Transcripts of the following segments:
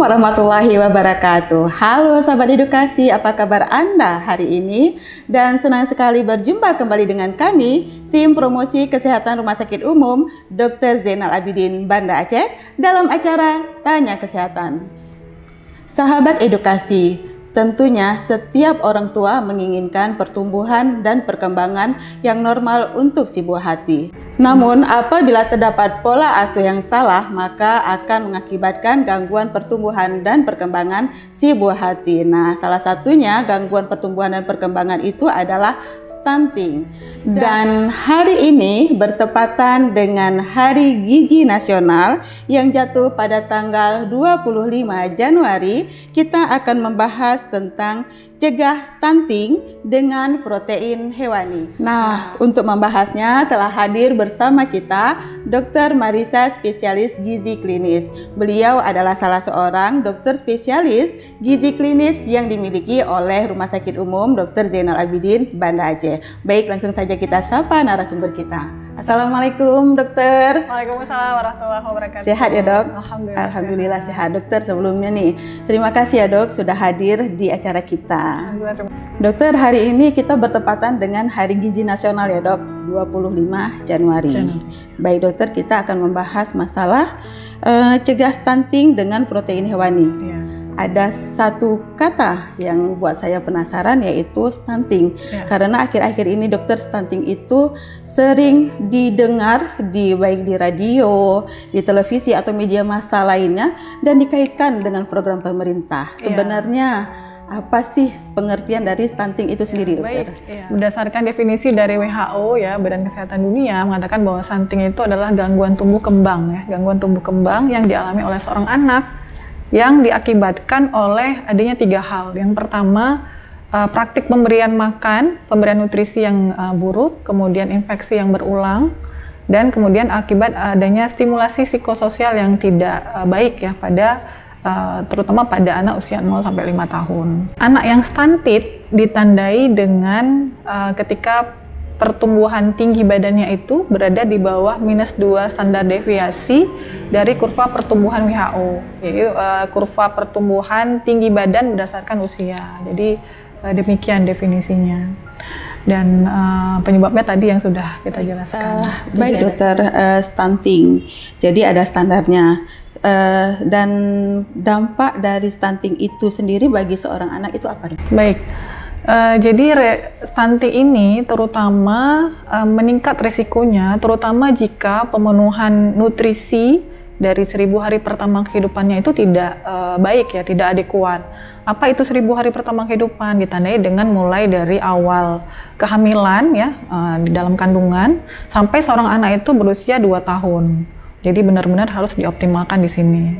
warahmatullahi wabarakatuh. Halo sahabat edukasi, apa kabar Anda hari ini? Dan senang sekali berjumpa kembali dengan kami, tim promosi kesehatan Rumah Sakit Umum Dr. Zainal Abidin Banda Aceh dalam acara Tanya Kesehatan. Sahabat edukasi, tentunya setiap orang tua menginginkan pertumbuhan dan perkembangan yang normal untuk si buah hati. Namun, apabila terdapat pola asuh yang salah, maka akan mengakibatkan gangguan pertumbuhan dan perkembangan si buah hati. Nah, salah satunya gangguan pertumbuhan dan perkembangan itu adalah stunting. Dan hari ini bertepatan dengan Hari Gizi Nasional yang jatuh pada tanggal 25 Januari, kita akan membahas tentang cegah stunting dengan protein hewani. Nah, untuk membahasnya telah hadir bersama kita Dr. Marisa, spesialis gizi klinis. Beliau adalah salah seorang dokter spesialis gizi klinis yang dimiliki oleh Rumah Sakit Umum Dr. Zainal Abidin Banda Aceh. Baik, langsung saja kita sapa narasumber kita. Assalamualaikum dokter. Waalaikumsalam warahmatullahi wabarakatuh. Sehat ya dok? Alhamdulillah sehat dokter. Sebelumnya nih, terima kasih ya dok sudah hadir di acara kita. Dokter, hari ini kita bertepatan dengan Hari Gizi Nasional ya dok, 25 Januari. Baik dokter, kita akan membahas masalah cegah stunting dengan protein hewani. Ya. Ada satu kata yang buat saya penasaran, yaitu stunting. Karena akhir-akhir ini dokter, stunting itu sering didengar baik di radio, di televisi atau media massa lainnya, dan dikaitkan dengan program pemerintah. Sebenarnya apa sih pengertian dari stunting itu sendiri, dokter? Baik, berdasarkan definisi dari WHO ya, Badan Kesehatan Dunia mengatakan bahwa stunting itu adalah gangguan tumbuh kembang ya, gangguan tumbuh kembang yang dialami oleh seorang anak yang diakibatkan oleh adanya 3 hal. Yang pertama, praktik pemberian makan, pemberian nutrisi yang buruk, kemudian infeksi yang berulang, dan kemudian akibat adanya stimulasi psikososial yang tidak baik ya terutama pada anak usia 0-5 tahun. Anak yang stunted ditandai dengan ketika pertumbuhan tinggi badannya itu berada di bawah -2 standar deviasi dari kurva pertumbuhan WHO, yaitu kurva pertumbuhan tinggi badan berdasarkan usia. Jadi demikian definisinya. Dan penyebabnya tadi yang sudah kita jelaskan. Baik dokter, stunting. Jadi ada standarnya. Dan dampak dari stunting itu sendiri bagi seorang anak itu apa, dok? Baik. Jadi stunting ini terutama meningkat resikonya terutama jika pemenuhan nutrisi dari 1000 hari pertama kehidupannya itu tidak baik ya, tidak adekuat. Apa itu 1000 hari pertama kehidupan? Ditandai dengan mulai dari awal kehamilan ya, di dalam kandungan sampai seorang anak itu berusia 2 tahun. Jadi benar-benar harus dioptimalkan di sini.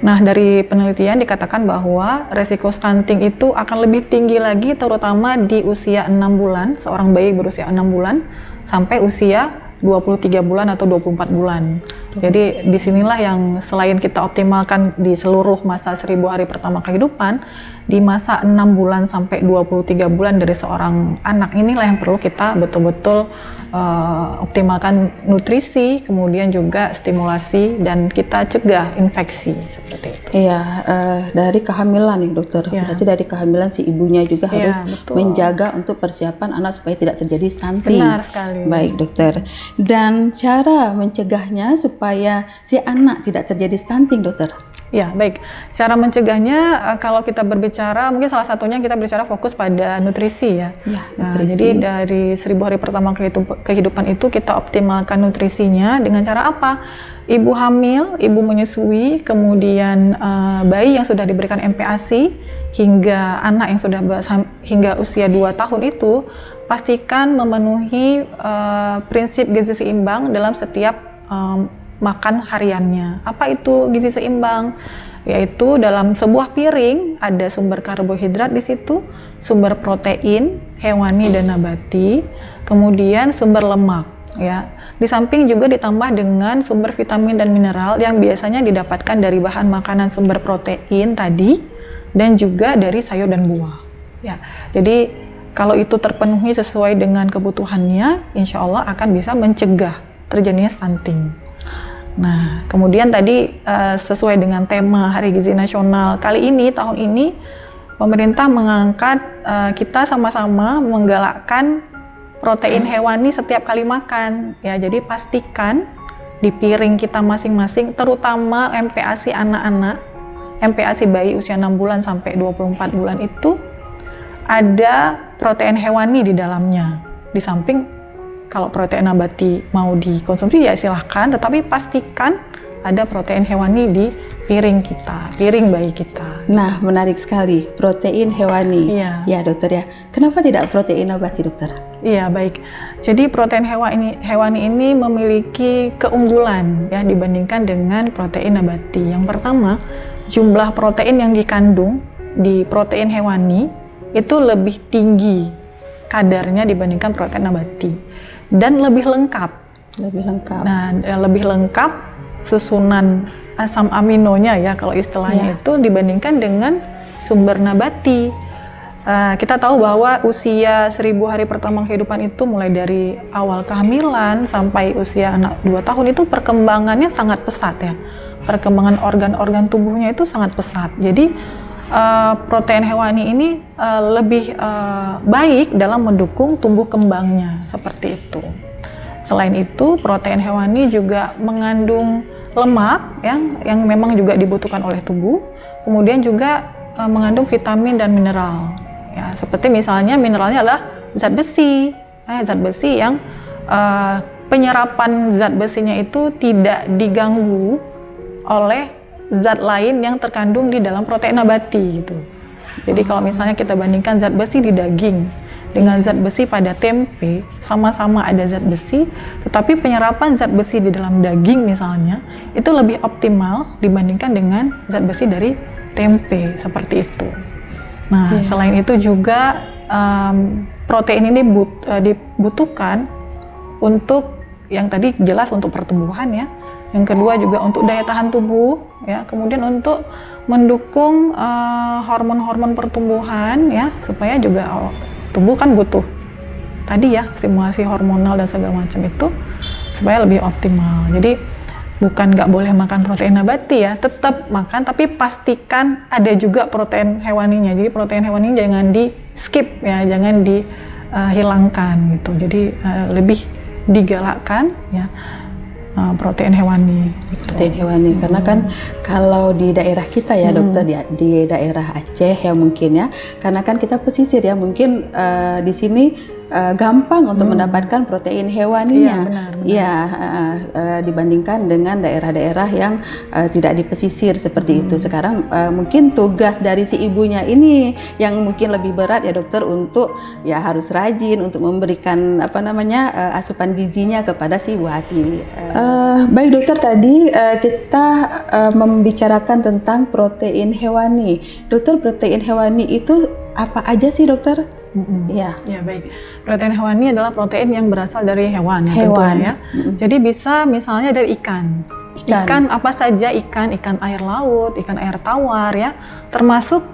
Nah, dari penelitian dikatakan bahwa resiko stunting itu akan lebih tinggi lagi terutama di usia 6 bulan, seorang bayi berusia 6 bulan sampai usia 23 bulan atau 24 bulan. Jadi disinilah yang selain kita optimalkan di seluruh masa 1000 hari pertama kehidupan, di masa 6 bulan sampai 23 bulan dari seorang anak inilah yang perlu kita betul-betul optimalkan nutrisi, kemudian juga stimulasi, dan kita cegah infeksi seperti itu. Iya, dari kehamilan nih dokter. Berarti dari kehamilan si ibunya juga harus menjaga untuk persiapan anak supaya tidak terjadi stunting. Benar sekali. Baik dokter. Dan cara mencegahnya supaya si anak tidak terjadi stunting, dokter? Ya, baik. Cara mencegahnya, kalau kita berbicara, mungkin salah satunya kita berbicara fokus pada nutrisi ya. Nutrisi. Jadi dari 1000 hari pertama kehidupan itu kita optimalkan nutrisinya dengan cara apa? Ibu hamil, ibu menyusui, kemudian bayi yang sudah diberikan MPASI, hingga anak yang sudah hingga usia 2 tahun itu, pastikan memenuhi prinsip gizi seimbang dalam setiap makan hariannya. Apa itu gizi seimbang? Yaitu dalam sebuah piring ada sumber karbohidrat di situ, sumber protein hewani dan nabati, kemudian sumber lemak ya. Di samping juga ditambah dengan sumber vitamin dan mineral yang biasanya didapatkan dari bahan makanan sumber protein tadi dan juga dari sayur dan buah. Ya. Jadi kalau itu terpenuhi sesuai dengan kebutuhannya, insya Allah akan bisa mencegah terjadinya stunting. Nah, kemudian tadi sesuai dengan tema Hari Gizi Nasional kali ini, tahun ini, pemerintah mengangkat kita sama-sama menggalakkan protein hewani setiap kali makan. Ya, jadi pastikan di piring kita masing-masing, terutama MPASI anak-anak, MPASI bayi usia 6 bulan sampai 24 bulan itu ada protein hewani di dalamnya. Di samping kalau protein nabati mau dikonsumsi ya silahkan, tetapi pastikan ada protein hewani di piring kita, piring bayi kita. Nah, menarik sekali, protein hewani. Iya. Ya dokter ya, kenapa tidak protein nabati dokter? Iya, baik. Jadi protein hewani ini memiliki keunggulan ya dibandingkan dengan protein nabati. Yang pertama, jumlah protein yang dikandung di protein hewani itu lebih tinggi kadarnya dibandingkan protein nabati. Dan lebih lengkap. Lebih lengkap. Nah, lebih lengkap susunan asam aminonya ya kalau istilahnya itu dibandingkan dengan sumber nabati. Kita tahu bahwa usia 1000 hari pertama kehidupan itu mulai dari awal kehamilan sampai usia anak 2 tahun itu perkembangannya sangat pesat ya. Perkembangan organ-organ tubuhnya itu sangat pesat. Jadi protein hewani ini lebih baik dalam mendukung tumbuh kembangnya, seperti itu. Selain itu, protein hewani juga mengandung lemak yang memang juga dibutuhkan oleh tubuh, kemudian juga mengandung vitamin dan mineral. Ya, seperti misalnya mineralnya adalah zat besi, zat besi yang penyerapan zat besinya itu tidak diganggu oleh zat lain yang terkandung di dalam protein nabati gitu. Jadi kalau misalnya kita bandingkan zat besi di daging dengan zat besi pada tempe, sama-sama ada zat besi, tetapi penyerapan zat besi di dalam daging misalnya itu lebih optimal dibandingkan dengan zat besi dari tempe, seperti itu. Nah, selain itu juga protein ini dibutuhkan untuk yang tadi jelas untuk pertumbuhan ya. Yang kedua juga untuk daya tahan tubuh, ya. Kemudian untuk mendukung hormon-hormon pertumbuhan, ya, supaya juga tubuh kan butuh tadi ya stimulasi hormonal dan segala macam itu supaya lebih optimal. Jadi bukan nggak boleh makan protein nabati ya, tetap makan, tapi pastikan ada juga protein hewaninya. Jadi protein hewani jangan di skip ya, jangan dihilangkan gitu. Jadi lebih digalakkan ya. Protein hewani. Protein hewani, karena kan kalau di daerah kita ya dokter, di daerah Aceh ya mungkin ya, karena kan kita pesisir ya, mungkin di sini gampang untuk mendapatkan protein hewaninya. Iya, dibandingkan dengan daerah-daerah yang tidak di pesisir seperti itu. Sekarang mungkin tugas dari si ibunya ini yang mungkin lebih berat ya dokter, untuk ya harus rajin untuk memberikan asupan gizinya kepada si buah hati. Baik dokter, tadi kita membicarakan tentang protein hewani. Dokter, protein hewani itu apa aja sih dokter? Ya, baik. Protein hewani adalah protein yang berasal dari hewan. Tentunya, ya. Jadi bisa misalnya dari ikan. Ikan apa saja, ikan air laut, ikan air tawar ya, termasuk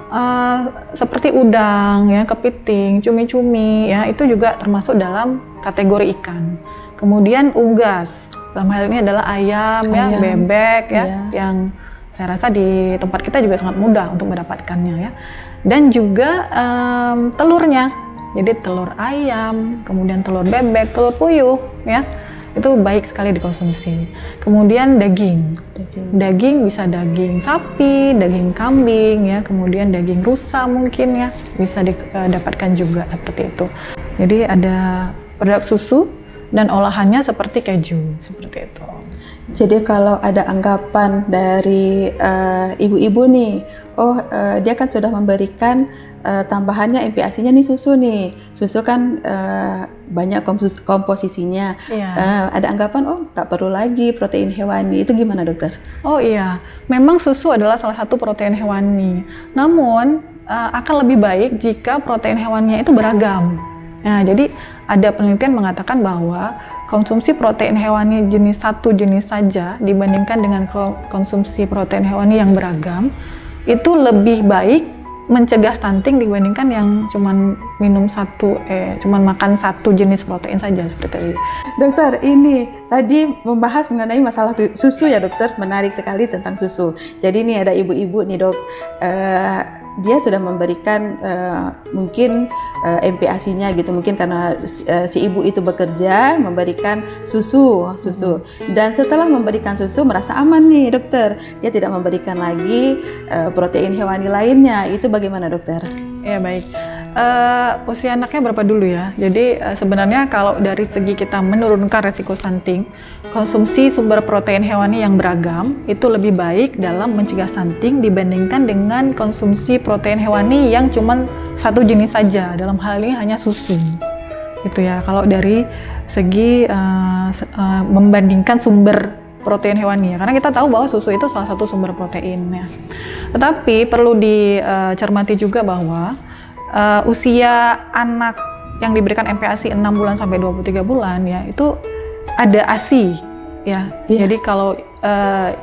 seperti udang ya, kepiting, cumi-cumi ya, itu juga termasuk dalam kategori ikan. Kemudian unggas, dalam hal ini adalah ayam. Ya, bebek ya, yang saya rasa di tempat kita juga sangat mudah untuk mendapatkannya ya. Dan juga telurnya, jadi telur ayam, kemudian telur bebek, telur puyuh ya, itu baik sekali dikonsumsi. Kemudian daging bisa daging sapi, daging kambing ya, kemudian daging rusa mungkin ya, bisa didapatkan juga seperti itu. Jadi ada produk susu dan olahannya seperti keju, seperti itu. Jadi kalau ada anggapan dari ibu-ibu nih, dia kan sudah memberikan tambahannya MPASI-nya nih susu nih. Susu kan banyak komposisinya. Ada anggapan, nggak perlu lagi protein hewani. Itu gimana dokter? Oh iya, memang susu adalah salah satu protein hewani. Namun akan lebih baik jika protein hewaninya itu beragam. Nah, jadi ada penelitian mengatakan bahwa konsumsi protein hewani satu jenis saja dibandingkan dengan konsumsi protein hewani yang beragam itu lebih baik mencegah stunting dibandingkan yang cuman cuman makan satu jenis protein saja seperti tadi. Dokter, ini tadi membahas mengenai masalah susu ya dokter, menarik sekali tentang susu. Jadi ini ada ibu-ibu nih dok, dia sudah memberikan mungkin MPASI-nya gitu, mungkin karena si ibu itu bekerja memberikan susu. Dan setelah memberikan susu merasa aman nih dokter, dia tidak memberikan lagi protein hewani lainnya. Itu bagaimana dokter? Ya baik. Usia anaknya berapa dulu ya? Jadi sebenarnya kalau dari segi kita menurunkan resiko stunting, konsumsi sumber protein hewani yang beragam itu lebih baik dalam mencegah stunting dibandingkan dengan konsumsi protein hewani yang cuma satu jenis saja. Dalam hal ini hanya susu. Gitu ya. Kalau dari segi membandingkan sumber protein hewani ya, karena kita tahu bahwa susu itu salah satu sumber protein ya. Tetapi perlu dicermati juga bahwa usia anak yang diberikan MPASI 6 bulan sampai 23 bulan ya, itu ada ASI ya. Jadi kalau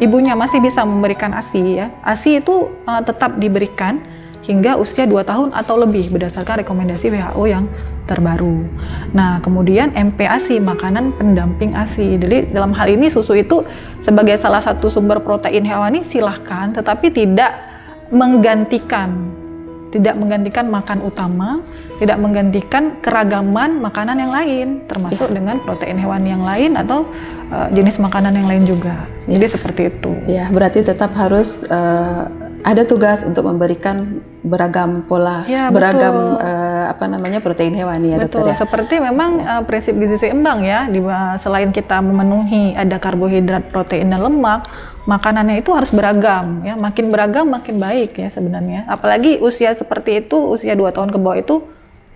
ibunya masih bisa memberikan ASI ya, ASI itu tetap diberikan hingga usia 2 tahun atau lebih berdasarkan rekomendasi WHO yang terbaru. Nah, kemudian MPASI, makanan pendamping ASI. Jadi dalam hal ini susu itu sebagai salah satu sumber protein hewani silahkan, tetapi tidak menggantikan makan utama, tidak menggantikan keragaman makanan yang lain, termasuk dengan protein hewani yang lain atau jenis makanan yang lain juga. Jadi seperti itu. Ya, berarti tetap harus ada tugas untuk memberikan beragam pola, beragam protein hewani ya dokter ya. Seperti memang prinsip gizi seimbang ya, selain kita memenuhi ada karbohidrat, protein dan lemak, makanannya itu harus beragam ya, makin beragam makin baik ya sebenarnya. Apalagi usia seperti itu, usia 2 tahun ke bawah itu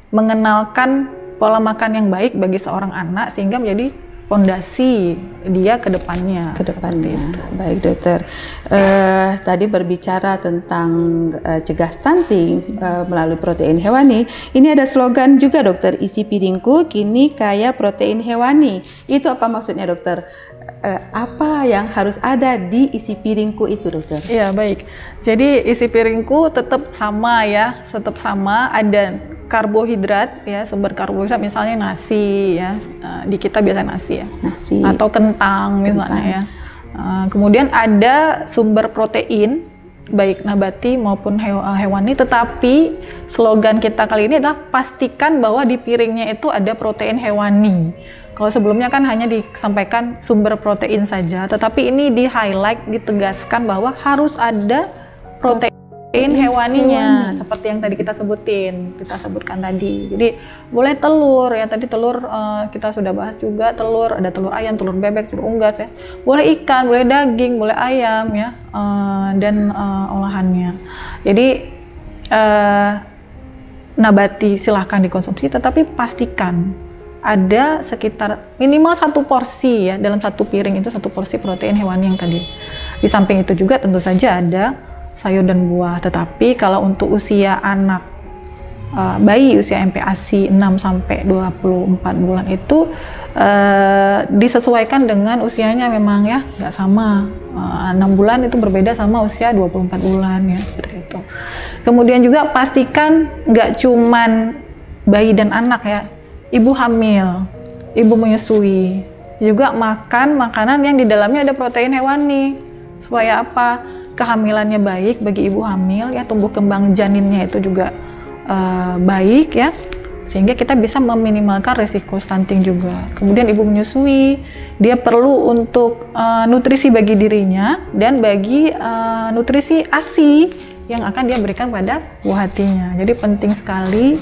mengenalkan pola makan yang baik bagi seorang anak sehingga menjadi fondasi dia ke depannya. Baik dokter. Tadi berbicara tentang cegah stunting melalui protein hewani. Ini ada slogan juga dokter, isi piringku kini kaya protein hewani. Itu apa maksudnya dokter? Apa yang harus ada di isi piringku itu dokter? Iya baik. Jadi isi piringku tetap sama ya, ada karbohidrat ya, sumber karbohidrat misalnya nasi ya, di kita biasa nasi ya, atau kentang misalnya ya. Kemudian ada sumber protein baik nabati maupun hewani, tetapi slogan kita kali ini adalah pastikan bahwa di piringnya itu ada protein hewani. Kalau sebelumnya kan hanya disampaikan sumber protein saja, tetapi ini di highlight, ditegaskan bahwa harus ada protein hewaninya, seperti yang tadi kita sebutkan tadi. Jadi boleh telur ya, tadi telur kita sudah bahas juga, telur, ada telur ayam, telur bebek, telur unggas ya. Boleh ikan, boleh daging, boleh ayam ya, dan olahannya. Jadi nabati silahkan dikonsumsi, tetapi pastikan ada sekitar minimal 1 porsi ya, dalam 1 piring itu 1 porsi protein hewani yang tadi. Di samping itu juga tentu saja ada sayur dan buah, tetapi kalau untuk usia anak bayi usia MPASI 6 sampai 24 bulan itu disesuaikan dengan usianya, memang ya nggak sama. 6 bulan itu berbeda sama usia 24 bulan ya, seperti itu. Kemudian juga pastikan nggak cuman bayi dan anak ya, ibu hamil, ibu menyusui juga makan makanan yang di dalamnya ada protein hewani. Supaya apa? Kehamilannya baik bagi ibu hamil ya, tumbuh kembang janinnya itu juga baik ya, sehingga kita bisa meminimalkan resiko stunting juga. Kemudian ibu menyusui, dia perlu untuk nutrisi bagi dirinya dan bagi nutrisi ASI yang akan dia berikan pada buah hatinya. Jadi penting sekali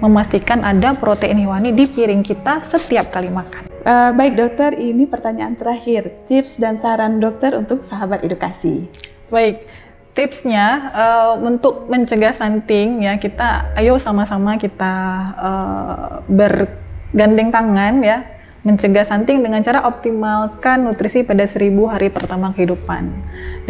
memastikan ada protein hewani di piring kita setiap kali makan. Baik dokter, ini pertanyaan terakhir, tips dan saran dokter untuk sahabat edukasi. Baik, tipsnya untuk mencegah stunting ya, ayo sama-sama kita bergandeng tangan ya, mencegah stunting dengan cara optimalkan nutrisi pada 1000 hari pertama kehidupan.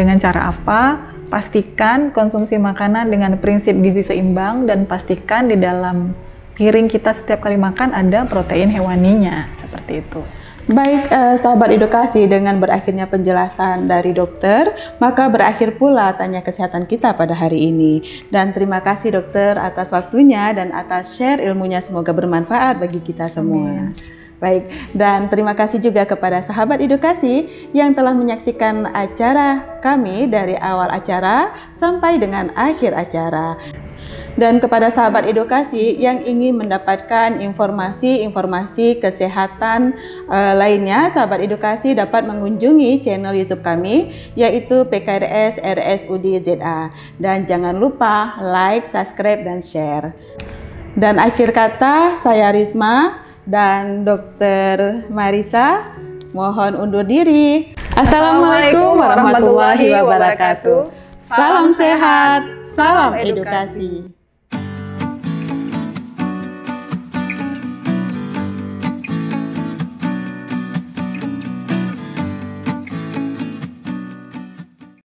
Dengan cara apa? Pastikan konsumsi makanan dengan prinsip gizi seimbang dan pastikan di dalam piring kita setiap kali makan ada protein hewaninya, seperti itu. Baik, sahabat edukasi, dengan berakhirnya penjelasan dari dokter, maka berakhir pula tanya kesehatan kita pada hari ini. Dan terima kasih dokter atas waktunya dan atas share ilmunya, semoga bermanfaat bagi kita semua. Baik, dan terima kasih juga kepada sahabat edukasi yang telah menyaksikan acara kami dari awal acara sampai dengan akhir acara. Dan kepada sahabat edukasi yang ingin mendapatkan informasi kesehatan lainnya, sahabat edukasi dapat mengunjungi channel YouTube kami, yaitu PKRS RSUD ZA. Dan jangan lupa like, subscribe, dan share. Dan akhir kata, saya Risma dan Dr. Marisa mohon undur diri. Assalamualaikum warahmatullahi wabarakatuh. Salam sehat, salam edukasi.